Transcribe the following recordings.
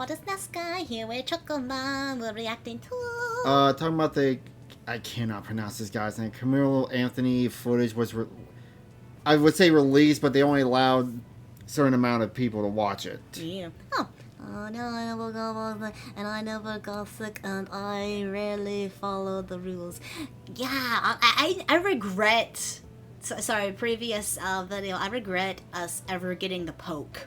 called us NASCAR. Here we're Chocomon. We're reacting to. Talking about I cannot pronounce this guy's name. Karmelo Anthony footage was, I would say released, but they only allowed a certain amount of people to watch it. Yeah. Oh. Oh no, I never got and I never got sick, and I rarely follow the rules. Yeah, I regret. Sorry, previous video. I regret us ever getting the poke.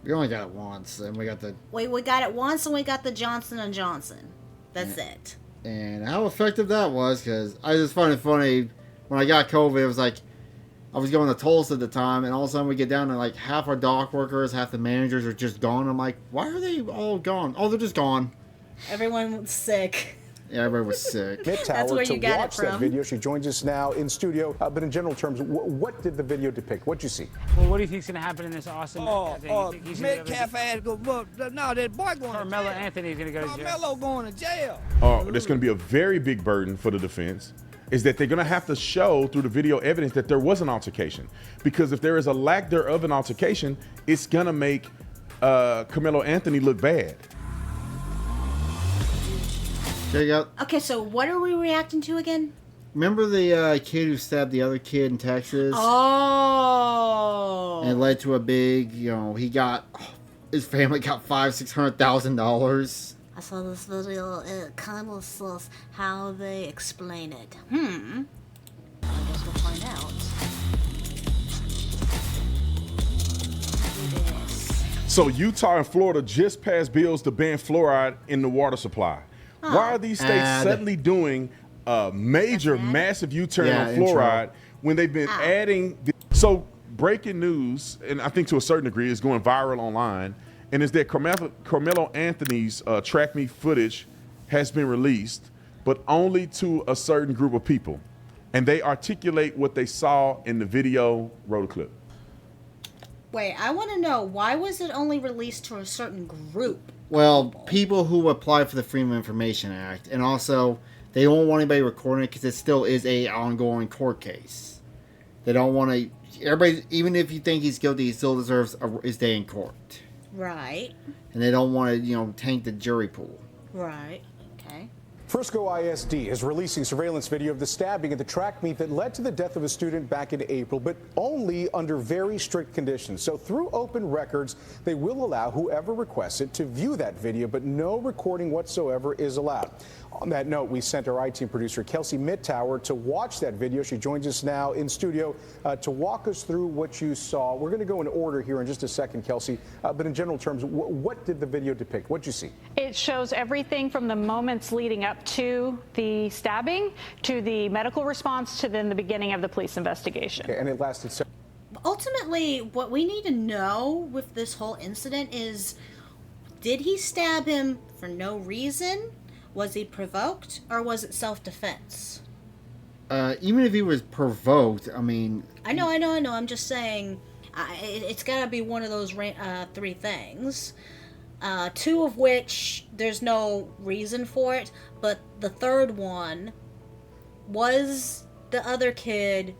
We only got it once, and we got the. We got it once, and we got the Johnson & Johnson. That's it. And how effective that was, because I just find it funny when I got COVID. It was like I was going to Tulsa at the time, and all of a sudden we get down to like half our dock workers, half the managers are just gone. I'm like, why are they all gone? Oh, they're just gone. Everyone was sick. Yeah, everybody was sick. That's where you got it from. That video. She joins us now in studio. But in general terms, what did the video depict? What'd you see? Well, what do you think's going to happen in this awesome thing? Metcalf ass go, no, that boy going Carmelo Anthony's going to go to jail. Carmelo going to jail. There's going to be a very big burden for the defense, is that they're going to have to show through the video evidence that there was an altercation. Because if there is a lack thereof an altercation, it's going to make Carmelo Anthony look bad. There you go. Okay, so what are we reacting to again? Remember the kid who stabbed the other kid in Texas? Oh. And it led to a big, his family got $500,000-$600,000. I saw this video. It kind of says how they explain it. I guess we'll find out. Do this. So Utah and Florida just passed bills to ban fluoride in the water supply. Why are these states suddenly doing a major, massive U-turn on fluoride when they've been adding? So breaking news, and I think to a certain degree is going viral online, and is that Carmelo Anthony's track meet footage has been released, but only to a certain group of people. And they articulate what they saw in the video. Roll the clip. Wait, I want to know, why was it only released to a certain group? Well, people who apply for the Freedom of Information Act, and also they don't want anybody recording it because it still is a ongoing court case. They don't want to. Everybody, even if you think he's guilty, he still deserves his day in court. Right. And they don't want to, taint the jury pool. Right. Okay. Frisco ISD is releasing surveillance video of the stabbing at the track meet that led to the death of a student back in April, but only under very strict conditions. So through open records, they will allow whoever requests it to view that video, but no recording whatsoever is allowed. On that note, we sent our IT producer, Kelsey Mittauer, to watch that video. She joins us now in studio to walk us through what you saw. We're going to go in order here in just a second, Kelsey. But in general terms, what did the video depict? What did you see? It shows everything from the moments leading up to the stabbing, to the medical response, to then the beginning of the police investigation. Okay, and it lasted Ultimately, what we need to know with this whole incident is, did he stab him for no reason? Was he provoked, or was it self-defense? Even if he was provoked, I mean... I know. I'm just saying, it's got to be one of those three things. Two of which, there's no reason for it, but the third one, was the other kid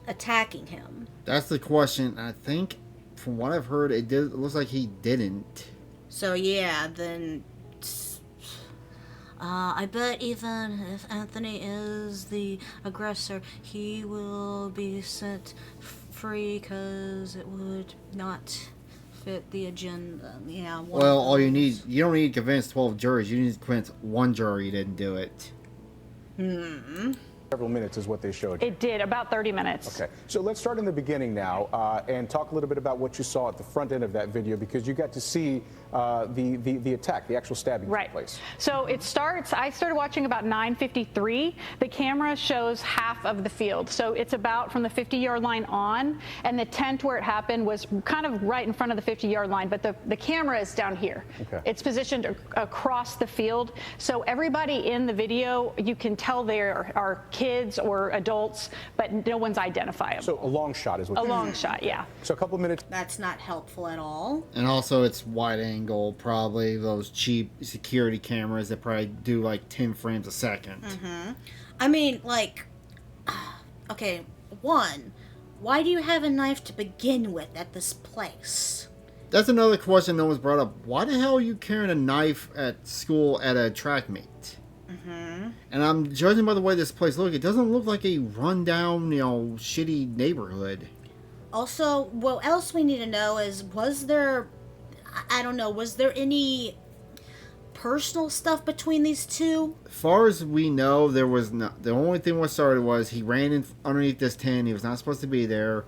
attacking him? That's the question. I think, from what I've heard, it looks like he didn't. So yeah, then... I bet even if Anthony is the aggressor, he will be set free because it would not fit the agenda. Yeah. Well, all you don't need to convince 12 juries. You need to convince one jury didn't do it. several minutes is what they showed you. It did, about 30 minutes. Okay, so let's start in the beginning now and talk a little bit about what you saw at the front end of that video, because you got to see the attack, the actual stabbing right. took place. So it starts, I started watching about 9:53. The camera shows half of the field. So it's about from the 50-yard line on, and the tent where it happened was kind of right in front of the 50-yard line, but the camera is down here. Okay. It's positioned across the field. So everybody in the video, you can tell they are kids or adults, but no one's identifiable. So a long shot is what a long shot, yeah. So a couple of minutes. That's not helpful at all. And also it's wide angle, probably those cheap security cameras that probably do like 10 frames a second. Mm-hmm. I mean, like, okay, one, why do you have a knife to begin with at this place? that's another question that was brought up. Why the hell are you carrying a knife at school at a track meet? Mm-hmm. And I'm judging by the way this place looks. It doesn't look like a rundown, shitty neighborhood. Also, what else we need to know is, was there any personal stuff between these two? As far as we know, there was not. The only thing what started was he ran underneath this tent. He was not supposed to be there.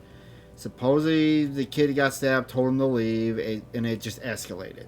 Supposedly, the kid got stabbed, told him to leave, and it just escalated.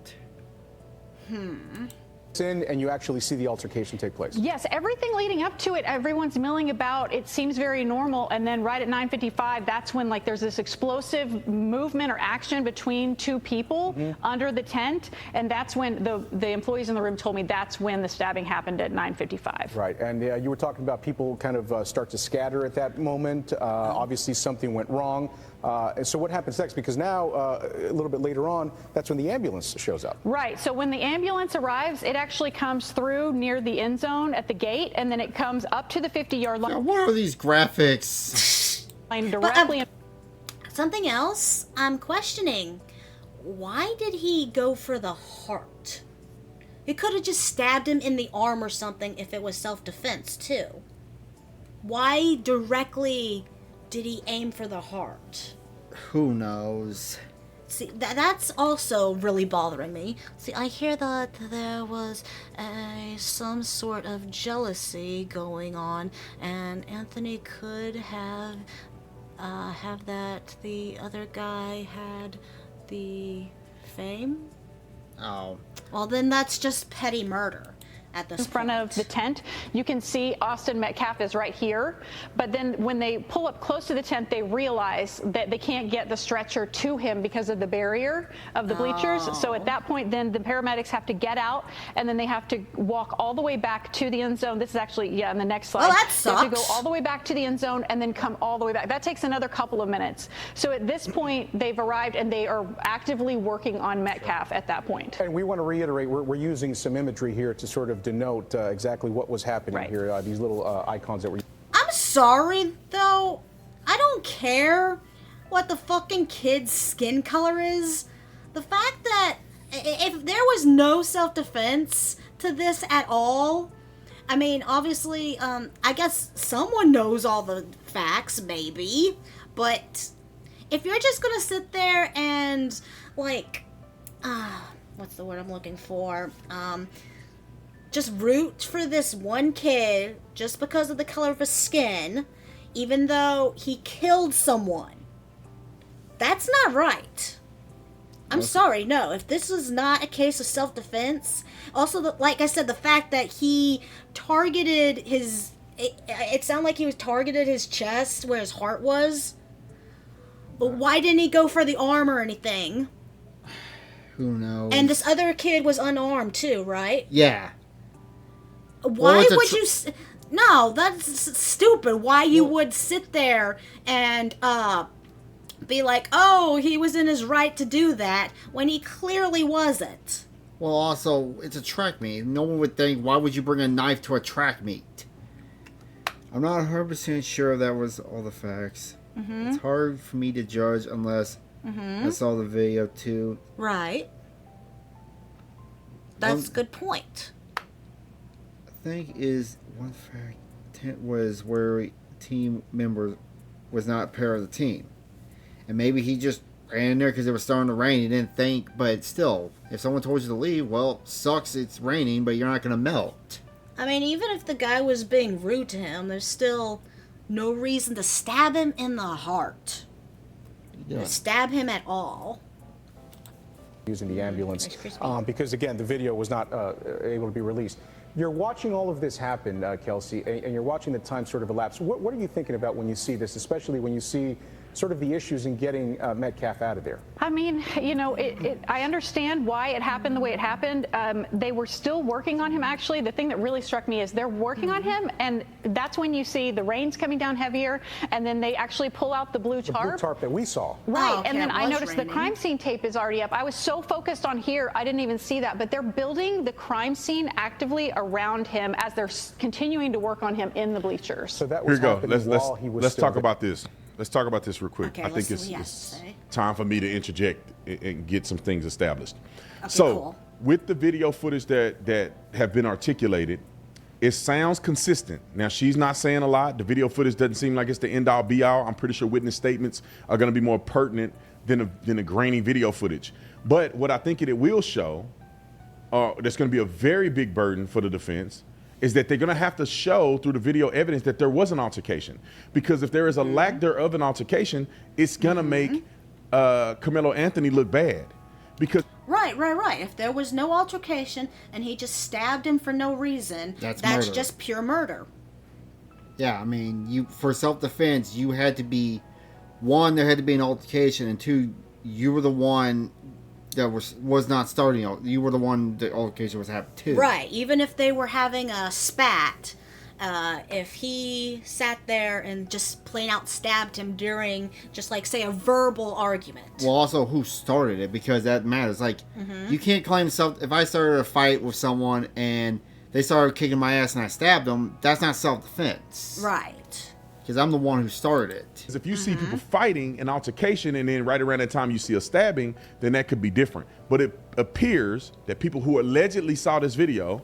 And you actually see the altercation take place. Yes, everything leading up to it, everyone's milling about. It seems very normal, and then right at 9:55, that's when there's this explosive movement or action between two people under the tent, and that's when the employees in the room told me that's when the stabbing happened at 9:55. Right, and you were talking about people kind of start to scatter at that moment. Obviously, something went wrong. And so what happens next? Because now, a little bit later on, that's when the ambulance shows up. Right. So when the ambulance arrives, it actually comes through near the end zone at the gate, and then it comes up to the 50-yard line. Now, what are these graphics? Directly. Something else I'm questioning. Why did he go for the heart? He could have just stabbed him in the arm or something if it was self-defense, too. Why directly did he aim for the heart? Who knows? See, that's also really bothering me. See, I hear that there was some sort of jealousy going on, and Anthony could have that the other guy had the fame. Oh. Well, then that's just petty murder. At this in front of the tent. You can see Austin Metcalf is right here, but then when they pull up close to the tent, they realize that they can't get the stretcher to him because of the barrier of the bleachers. So at that point, then the paramedics have to get out, and then they have to walk all the way back to the end zone. This is actually, in the next slide. Oh, that sucks. They have to go all the way back to the end zone and then come all the way back. That takes another couple of minutes. So at this point, they've arrived, and they are actively working on Metcalf at that point. And we want to reiterate, we're using some imagery here to sort of denote exactly what was happening here, these little icons that were... I'm sorry, though. I don't care what the fucking kid's skin color is. The fact that if there was no self-defense to this at all, I mean, obviously, I guess someone knows all the facts, maybe, but if you're just gonna sit there and, what's the word I'm looking for? Just root for this one kid just because of the color of his skin, even though he killed someone. That's not right. I'm sorry, no. If this was not a case of self-defense, also, like I said, the fact that he targeted his... It sounded like he was targeted his chest where his heart was. But why didn't he go for the arm or anything? Who knows? And this other kid was unarmed too, right? Yeah. Why would you... No, that's stupid. Why you would sit there and be like, oh, he was in his right to do that, when he clearly wasn't. Well, also, it's a track meet. No one would think, why would you bring a knife to a track meet? I'm not 100% sure that was all the facts. Mm-hmm. It's hard for me to judge unless I saw the video too. Right. That's a good point. I think is one fact tent was where team member was not part of the team, and maybe he just ran in there because it was starting to rain. He didn't think, but still, if someone told you to leave, well, sucks. It's raining, but you're not gonna melt. I mean, even if the guy was being rude to him, there's still no reason to stab him in the heart. To stab him at all. Using the ambulance because, again, the video was not able to be released. You're watching all of this happen, Kelsey, and you're watching the time sort of elapse. What are you thinking about when you see this, especially when you see sort of the issues in getting Metcalf out of there? I mean, I understand why it happened the way it happened. They were still working on him, actually. The thing that really struck me is they're working on him, and that's when you see the rain's coming down heavier, and then they actually pull out the blue tarp. The blue tarp that we saw. Right, and then I noticed the crime scene tape is already up. I was so focused on here, I didn't even see that, but they're building the crime scene actively around him as they're continuing to work on him in the bleachers. So that was happening while he was Let's still talk there. about this. let's talk about this real quick. Okay, I think let's see what he has it's to say. time for me to interject and get some things established. Okay, So, cool. with the video footage that have been articulated, it sounds consistent. Now, she's not saying a lot. The video footage doesn't seem like it's the end all be all. I'm pretty sure witness statements are going to be more pertinent than the grainy video footage. But what I think it will show, that's going to be a very big burden for the defense, is that they're going to have to show through the video evidence that there was an altercation. Because if there is a lack thereof an altercation, it's going to make Karmelo Anthony look bad. Because Right. If there was no altercation and he just stabbed him for no reason, that's murder. just pure murder. Yeah, I mean, for self-defense, you had to be, one, there had to be an altercation, and two, you were the one that was not starting. You were the one the altercation was happening to. Right. Even if they were having a spat, if he sat there and just plain out stabbed him during just like say a verbal argument. Well, also who started it, because that matters. Like, you can't claim if I started a fight with someone and they started kicking my ass and I stabbed them, that's not self-defense. Right. Because I'm the one who started it. if you see people fighting an altercation and then right around that time you see a stabbing, then that could be different. But it appears that people who allegedly saw this video,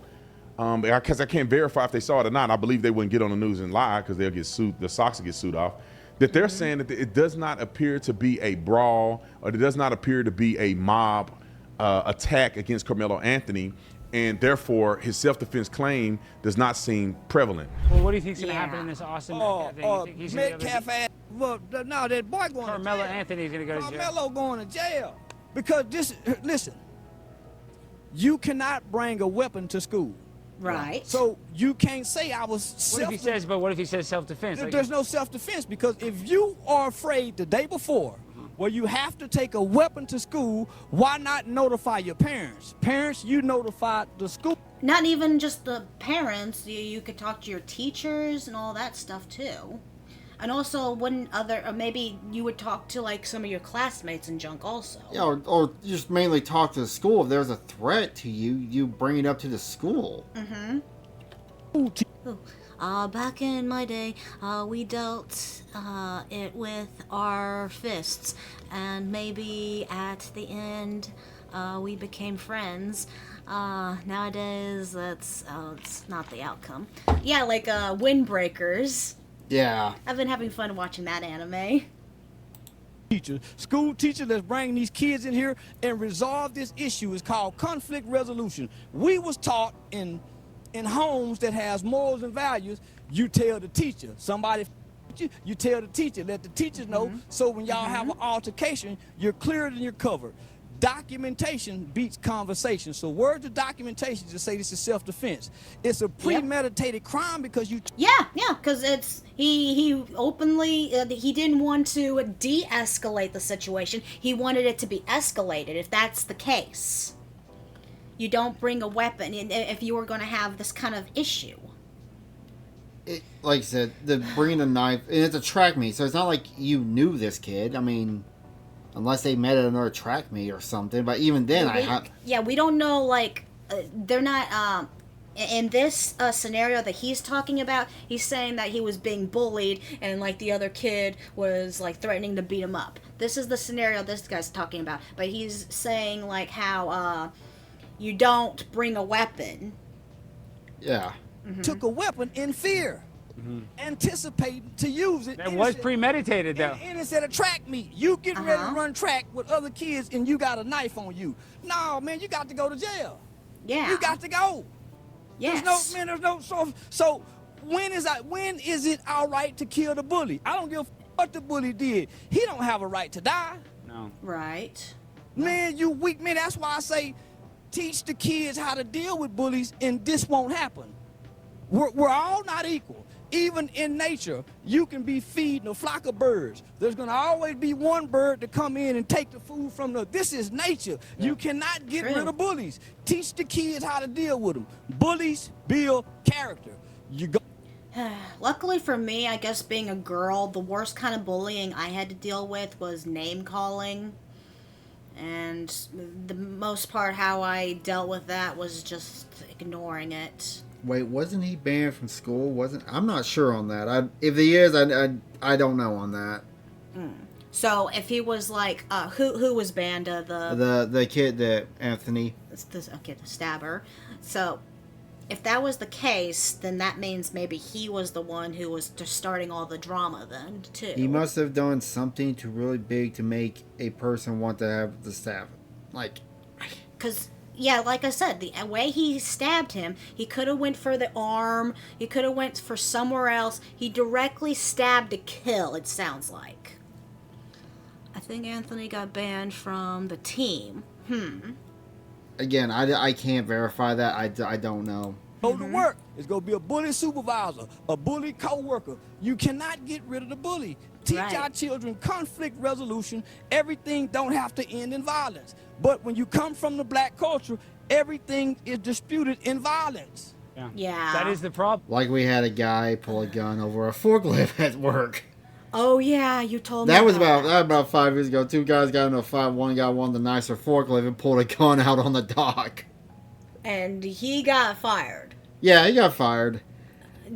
because I can't verify if they saw it or not, I believe they wouldn't get on the news and lie because they'll get sued, the Sox will get sued off, that they're saying that it does not appear to be a brawl, or it does not appear to be a mob attack against Karmelo Anthony, and therefore his self-defense claim does not seem prevalent. Well, what do you think's going to happen in this Austin Metcalf thing? You think he's gonna Metcalf ass. Well, no, that boy going to Karmelo jail. Anthony's going to go to jail. Karmelo going to jail. Because listen, you cannot bring a weapon to school. Right. So you can't say I was What if he says self-defense? There's no self-defense, because if you are afraid the day before, where you have to take a weapon to school, why not notify your parents? Parents, you notified the school. Not even just the parents. You could talk to your teachers and all that stuff too. And also, maybe you would talk to like some of your classmates and junk also. Yeah, or just mainly talk to the school. If there's a threat to you, you bring it up to the school. Back in my day, we dealt it with our fists, and maybe at the end, we became friends. Nowadays, it's not the outcome. Yeah, like Windbreakers. Yeah. I've been having fun watching that anime. School teacher that's bringing these kids in here and resolve this issue is called conflict resolution. We was taught in homes that has morals and values, you tell the teacher. Somebody you tell the teacher, let the teachers know, so when y'all have an altercation, you're cleared and you're covered. Documentation beats conversation. So words of documentation to say this is self-defense. It's a premeditated crime because you... Yeah, because it's he openly he didn't want to de-escalate the situation. He wanted it to be escalated. If that's the case, you don't bring a weapon if you were going to have this kind of issue. Like I said, bringing a knife, and it's a track meet, so it's not like you knew this kid. I mean, unless they met at another track meet or something. But even then, we don't know. Like, they're not. In this scenario that he's talking about, he's saying that he was being bullied, and like the other kid was like threatening to beat him up. This is the scenario this guy's talking about. But he's saying like how you don't bring a weapon. Yeah. Took a weapon in fear, anticipating to use it. That was premeditated, though. And it's at a track meet. You getting ready to run track with other kids, and you got a knife on you. No, man, you got to go to jail. Yeah. You got to go. Yes. There's no. So when is it all right to kill the bully? I don't give a what the bully did. He don't have a right to die. No. Right. Man, you weak man. That's why I say, teach the kids how to deal with bullies, and this won't happen. We're all not equal. Even in nature, you can be feeding a flock of birds. There's going to always be one bird to come in and take the food from the... This is nature. Yeah. You cannot get rid of bullies. Teach the kids how to deal with them. Bullies build character. You go... Luckily for me, I guess being a girl, the worst kind of bullying I had to deal with was name-calling. And the most part how I dealt with that was just ignoring it. Wait, wasn't he banned from school? I'm not sure on that. If he is, I don't know on that. So if he was like, who was Banda? The kid, the Anthony. The stabber. So if that was the case, then that means maybe he was the one who was just starting all the drama then, too. He must have done something really big to make a person want to have the stab. Like... Because, yeah, like I said, the way he stabbed him, he could have went for the arm, he could have went for somewhere else. He directly stabbed to kill, it sounds like. I think Anthony got banned from the team. Again, I can't verify that. I don't know. Go to work. It's going to be a bully supervisor, a bully co-worker. You cannot get rid of the bully. Teach our children conflict resolution. Everything don't have to end in violence. But when you come from the black culture, everything is disputed in violence. Yeah. That is the problem. Like we had a guy pull a gun over a forklift at work. Oh, yeah, you told me that was about 5 years ago. Two guys got into a fight. One guy won the nicer forklift and pulled a gun out on the dock. And he got fired. Yeah, he got fired.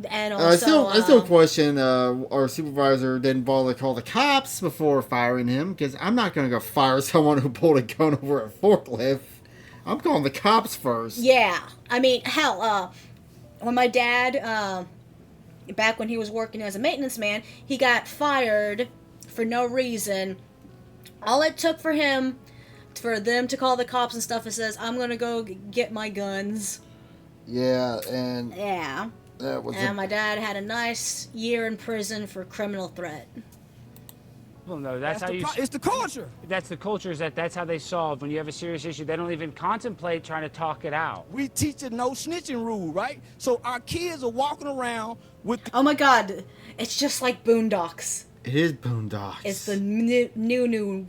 And also, I still question our supervisor didn't bother to call the cops before firing him, because I'm not going to go fire someone who pulled a gun over a forklift. I'm calling the cops first. Yeah. I mean, hell, when my dad... back when he was working as a maintenance man, he got fired for no reason. All it took for them to call the cops and stuff, and says, I'm gonna go get my guns. Yeah, and... Yeah. That was and my dad had a nice year in prison for criminal threat. Well, no, that's how it's the culture. That's the culture. That's how they solve. When you have a serious issue, they don't even contemplate trying to talk it out. We teach a no snitching rule, right? So our kids are walking around with... Oh my God, it's just like Boondocks. It is Boondocks. It's the new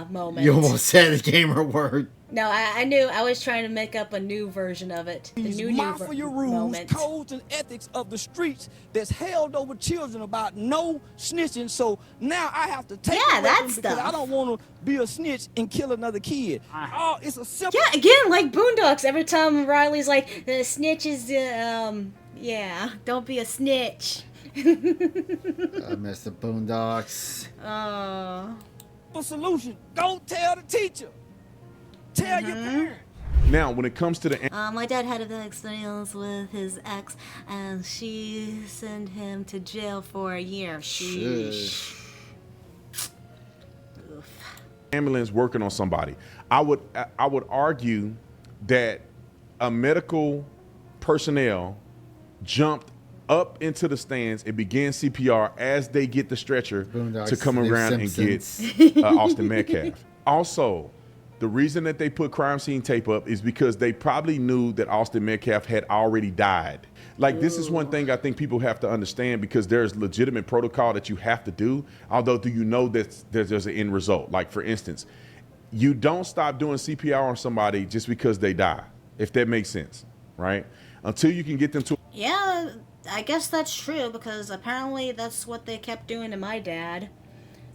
moment. You almost said a gamer word. No, I knew. I was trying to make up a new version of it. The new mafia rules, moment. codes, and ethics of the streets that's held over children about no snitching. So now I have to take that because stuff. I don't want to be a snitch and kill another kid. Oh, it's a simple... Yeah, again, like Boondocks. Every time Riley's like, the snitch is, yeah, don't be a snitch. I miss the Boondocks. Solution. Don't tell the teacher. Tell your parents. Now, when it comes to the... My dad had a bad experience with his ex, and she sent him to jail for a year. Sheesh. ambulance working on somebody. I would argue that a medical personnel jumped up into the stands and began CPR as they get the stretcher to come around and get Austin Metcalf. Also, the reason that they put crime scene tape up is because they probably knew that Austin Metcalf had already died. Like, this is one thing I think people have to understand, because there's legitimate protocol that you have to do, although do you know that there's an end result? Like, for instance, you don't stop doing CPR on somebody just because they die, if that makes sense, right? Until you can get them to... Yeah, I guess that's true, because apparently that's what they kept doing to my dad,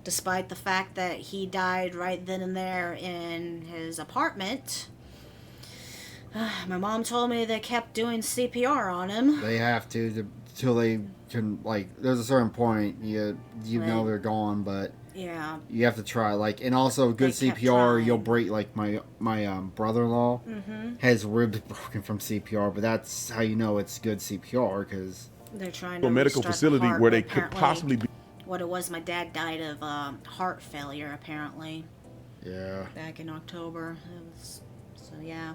despite the fact that he died right then and there in his apartment. My mom told me they kept doing CPR on him. They have to till they can, like, there's a certain point you know they're gone, but yeah, you have to try. Like, and also good CPR, you'll break, like my brother-in-law has ribs broken from CPR, but that's how you know it's good CPR, because they're trying to a medical facility heart, where they could possibly be. What it was, my dad died of heart failure, apparently. Yeah. Back in October. So yeah.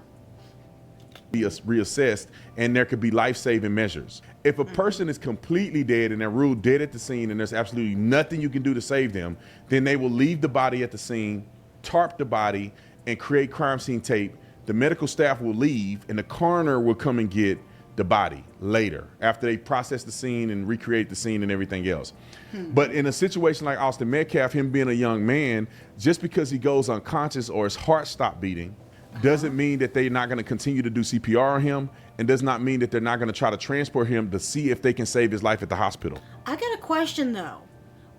Be reassessed, and there could be life-saving measures. If a person is completely dead and they're ruled dead at the scene and there's absolutely nothing you can do to save them, then they will leave the body at the scene, tarp the body, and create crime scene tape. The medical staff will leave, and the coroner will come and get the body later after they process the scene and recreate the scene and everything else. But in a situation like Austin Metcalf, him being a young man, just because he goes unconscious or his heart stopped beating doesn't mean that they're not going to continue to do CPR on him, and does not mean that they're not going to try to transport him to see if they can save his life at the hospital. I got a question, though.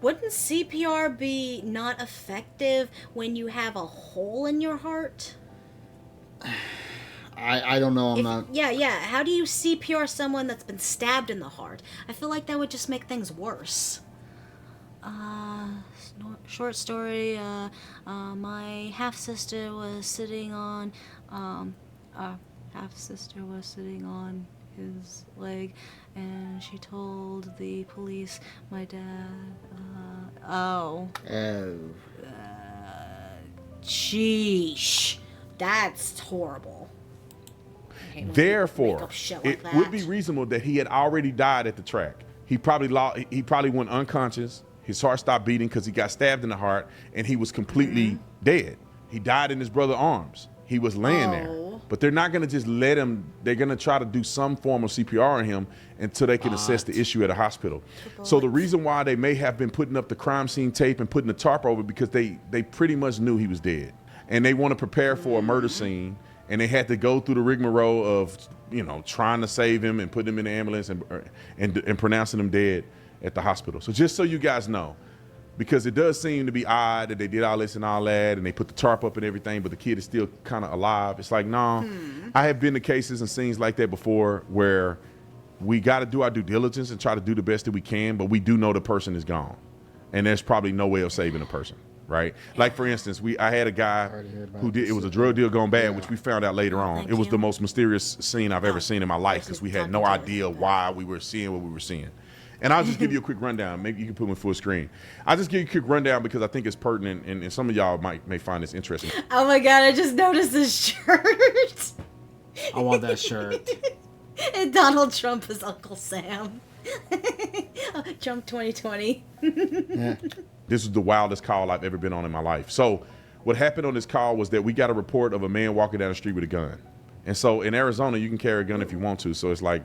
Wouldn't CPR be not effective when you have a hole in your heart? I don't know. Yeah. How do you CPR someone that's been stabbed in the heart? I feel like that would just make things worse. Short story. My half sister was sitting on, his leg, and she told the police my dad. Sheesh, that's horrible. Therefore, it would be reasonable that he had already died at the track. He probably went unconscious. His heart stopped beating because he got stabbed in the heart, and he was completely dead. He died in his brother's arms. He was laying there. But they're not going to just let him. They're going to try to do some form of CPR on him until they can assess the issue at a hospital. So the reason why they may have been putting up the crime scene tape and putting the tarp over, because they pretty much knew he was dead. And they want to prepare for a murder scene, and they had to go through the rigmarole of, trying to save him and putting him in the ambulance and pronouncing him dead at the hospital. So just so you guys know, because it does seem to be odd that they did all this and all that, and they put the tarp up and everything, but the kid is still kind of alive. It's like, no. I have been to cases and scenes like that before where we got to do our due diligence and try to do the best that we can, but we do know the person is gone, and there's probably no way of saving the person, right? Like, for instance, I had a guy who it was a drug deal gone bad, which we found out later on. It was the most mysterious scene I've ever seen in my life, because we had no idea why we were seeing what we were seeing. And I'll just give you a quick rundown. Maybe you can put me full screen. I'll just give you a quick rundown because I think it's pertinent, and some of y'all may find this interesting. Oh my God, I just noticed this shirt. I want that shirt. And Donald Trump is Uncle Sam. Trump 2020. Yeah. This is the wildest call I've ever been on in my life. So what happened on this call was that we got a report of a man walking down the street with a gun. And so in Arizona, you can carry a gun if you want to. So it's like,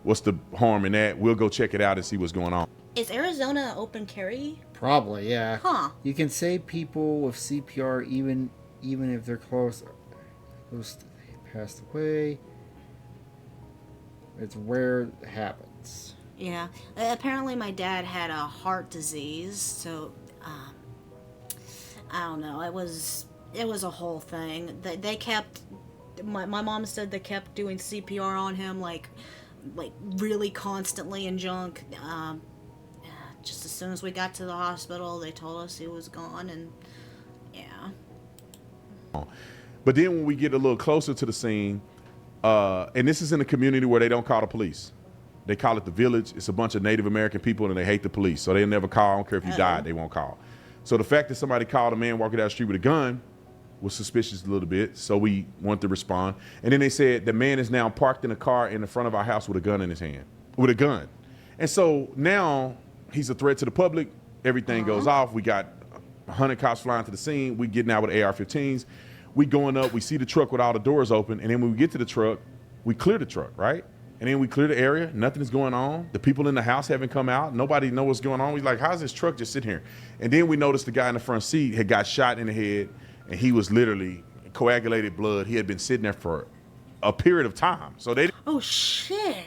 what's the harm in that? We'll go check it out and see what's going on. Is Arizona open carry? Probably, yeah. Huh. You can save people with CPR even if they're close to passed away. It's rare it happens. Yeah. Apparently my dad had a heart disease, so I don't know. It was a whole thing. They kept my mom said they kept doing CPR on him like really constantly and junk. Just as soon as we got to the hospital, they told us he was gone, and yeah. But then when we get a little closer to the scene, and this is in a community where they don't call the police. They call it the village. It's a bunch of Native American people, and they hate the police. So they'll never call. I don't care if you died, they won't call. So the fact that somebody called a man walking down the street with a gun was suspicious a little bit. So we wanted to respond. And then they said the man is now parked in a car in the front of our house with a gun in his hand. With a gun. And so now he's a threat to the public. Everything goes off. We got 100 cops flying to the scene. We getting out with AR-15s. We going up. We see the truck with all the doors open. And then when we get to the truck, we clear the truck, right? And then we clear the area. Nothing is going on. The people in the house haven't come out. Nobody knows what's going on. We're like, how's this truck just sitting here? And then we noticed the guy in the front seat had got shot in the head, and he was literally coagulated blood. He had been sitting there for a period of time. So they. Oh shit.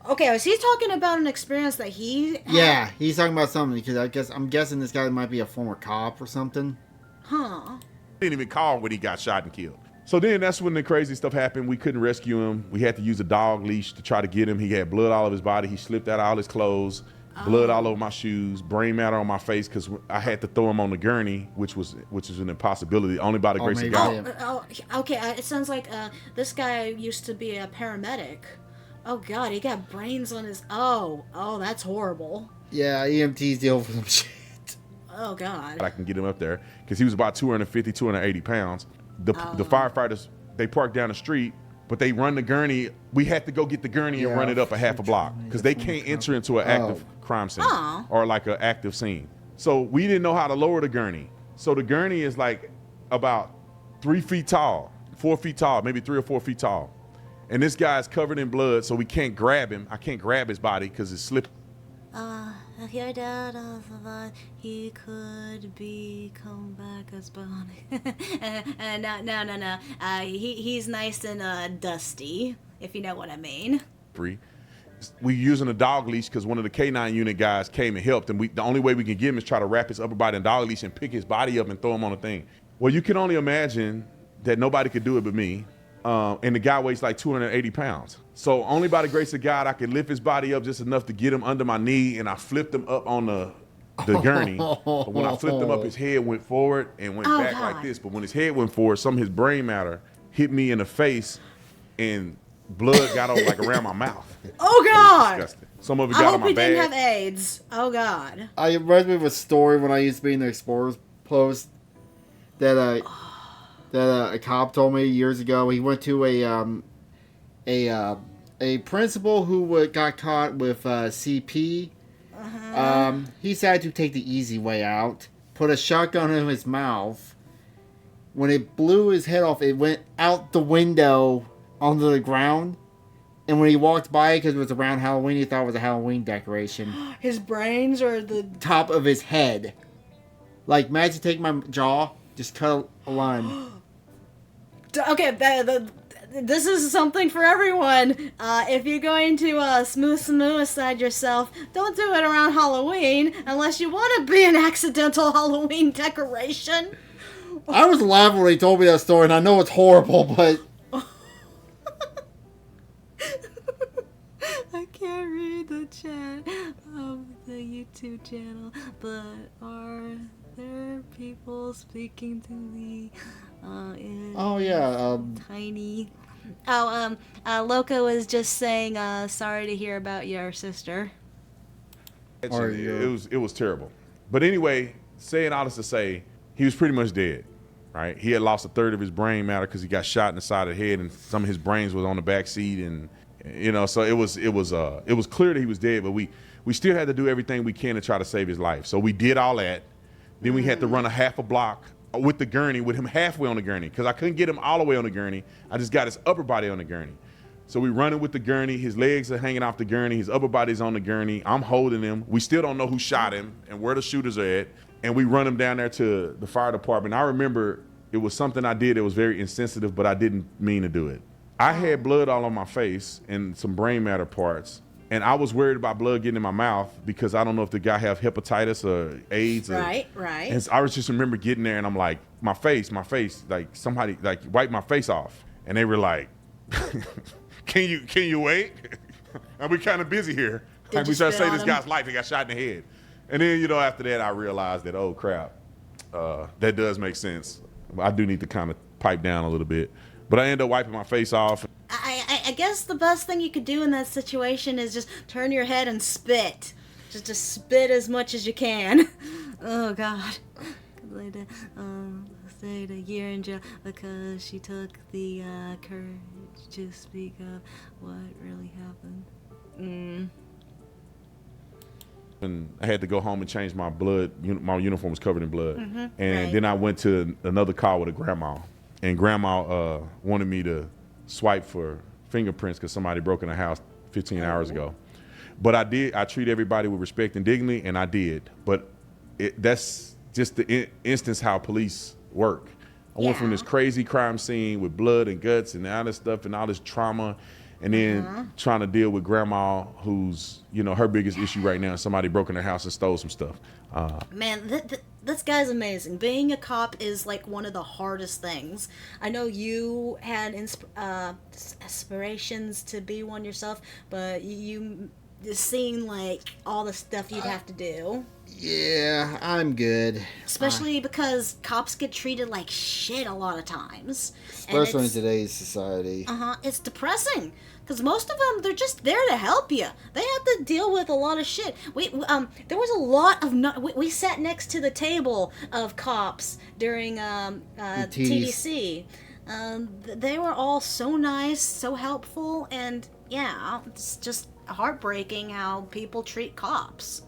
Okay, was he talking about an experience that he had? Yeah, he's talking about something because I'm guessing this guy might be a former cop or something. Huh. Didn't even call when he got shot and killed. So then that's when the crazy stuff happened. We couldn't rescue him. We had to use a dog leash to try to get him. He had blood all over his body. He slipped out of all his clothes, blood all over my shoes, brain matter on my face because I had to throw him on the gurney, which was an impossibility. Only by the grace of God. Okay. It sounds like this guy used to be a paramedic. Oh God, he got brains on his. Oh, that's horrible. Yeah, EMTs deal with some shit. Oh God. I can get him up there because he was about 250, 280 pounds. The firefighters, they parked down the street, but they run the gurney. We had to go get the gurney and run it up a half a block because they can't enter into an active crime scene or like an active scene. So we didn't know how to lower the gurney. So the gurney is like about 3 feet tall, 4 feet tall, maybe 3 or 4 feet tall. And this guy's covered in blood, so we can't grab him. I can't grab his body because it's slipping. Your dad, he could come back as Bonnie. No. He's nice and dusty, if you know what I mean. We using a dog leash because one of the K9 unit guys came and helped, and the only way we can get him is try to wrap his upper body in dog leash and pick his body up and throw him on the thing. Well, you can only imagine that nobody could do it but me. And the guy weighs like 280 pounds. So only by the grace of God, I could lift his body up just enough to get him under my knee, and I flipped him up on the gurney. But when I flipped him up, his head went forward and went back like this. But when his head went forward, some of his brain matter hit me in the face, and blood got over like around my mouth. Oh God! Disgusting. Some of it got on my bag. I hope he didn't have AIDS. Oh God! I read me of a story when I used to be in the Explorers Post that a cop told me years ago. He went to a principal who got caught with CP. He decided to take the easy way out. Put a shotgun in his mouth. When it blew his head off, it went out the window onto the ground. And when he walked by, because it was around Halloween, he thought it was a Halloween decoration. His brains or the top of his head. Like, imagine taking my jaw, just cut a line. Okay, this is something for everyone. If you're going to smooth yourself, don't do it around Halloween unless you want to be an accidental Halloween decoration. I was laughing when he told me that story, and I know it's horrible, but... I can't read the chat of the YouTube channel, but are there people speaking to the tiny... Loco is just saying sorry to hear about your sister. It was terrible. But anyway, saying all this to say, he was pretty much dead, right? He had lost a third of his brain matter because he got shot in the side of the head, and some of his brains was on the back seat, and so it was clear that he was dead. But we still had to do everything we can to try to save his life. So we did all that. Then we had to run a half a block with the gurney, with him halfway on the gurney, because I couldn't get him all the way on the gurney. I just got his upper body on the gurney. So we running with the gurney. His legs are hanging off the gurney. His upper body's on the gurney. I'm holding him. We still don't know who shot him and where the shooters are at. And we run him down there to the fire department. I remember it was something I did that was very insensitive, but I didn't mean to do it. I had blood all on my face and some brain matter parts. And I was worried about blood getting in my mouth because I don't know if the guy have hepatitis or AIDS. Right. And so I just remember getting there and I'm like, my face, like somebody like wiped my face off. And they were like, can you wait? And we kind of busy here. Like we try to save this guy's life. He got shot in the head. And then, after that, I realized that, oh crap, that does make sense. I do need to kind of pipe down a little bit. But I ended up wiping my face off. I guess the best thing you could do in that situation is just turn your head and spit. Just spit as much as you can. Oh, God. Stayed a year in jail because she took the courage to speak of what really happened. And I had to go home and change my blood. My uniform was covered in blood. And then I went to another car with a grandma. And grandma wanted me to swipe for fingerprints because somebody broke in the house 15 hours ago. But I did. I treat everybody with respect and dignity, and I did. But that's just the instance how police work. I went from this crazy crime scene with blood and guts and all this stuff and all this trauma, and then trying to deal with grandma who's, her biggest issue right now is somebody broke in her house and stole some stuff. Man, this guy's amazing. Being a cop is like one of the hardest things. I know you had aspirations to be one yourself, but you seeing like all the stuff you'd have to do. Yeah, I'm good. Especially because cops get treated like shit a lot of times. Especially in today's society. It's depressing. Because most of them, they're just there to help you. They have to deal with a lot of shit. There was a lot of... We sat next to the table of cops during TDC. They were all so nice, so helpful, and yeah, it's just heartbreaking how people treat cops.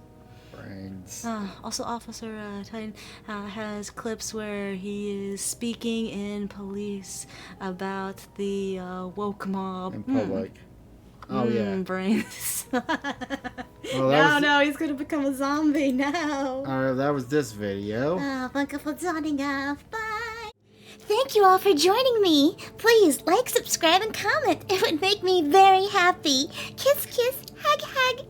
Also, Officer Titan has clips where he is speaking in police about the woke mob. In public. Oh, yeah. Brains. No, he's going to become a zombie now. Alright, that was this video. Thank you for joining us. Bye. Thank you all for joining me. Please like, subscribe, and comment. It would make me very happy. Kiss, kiss, hug, hug.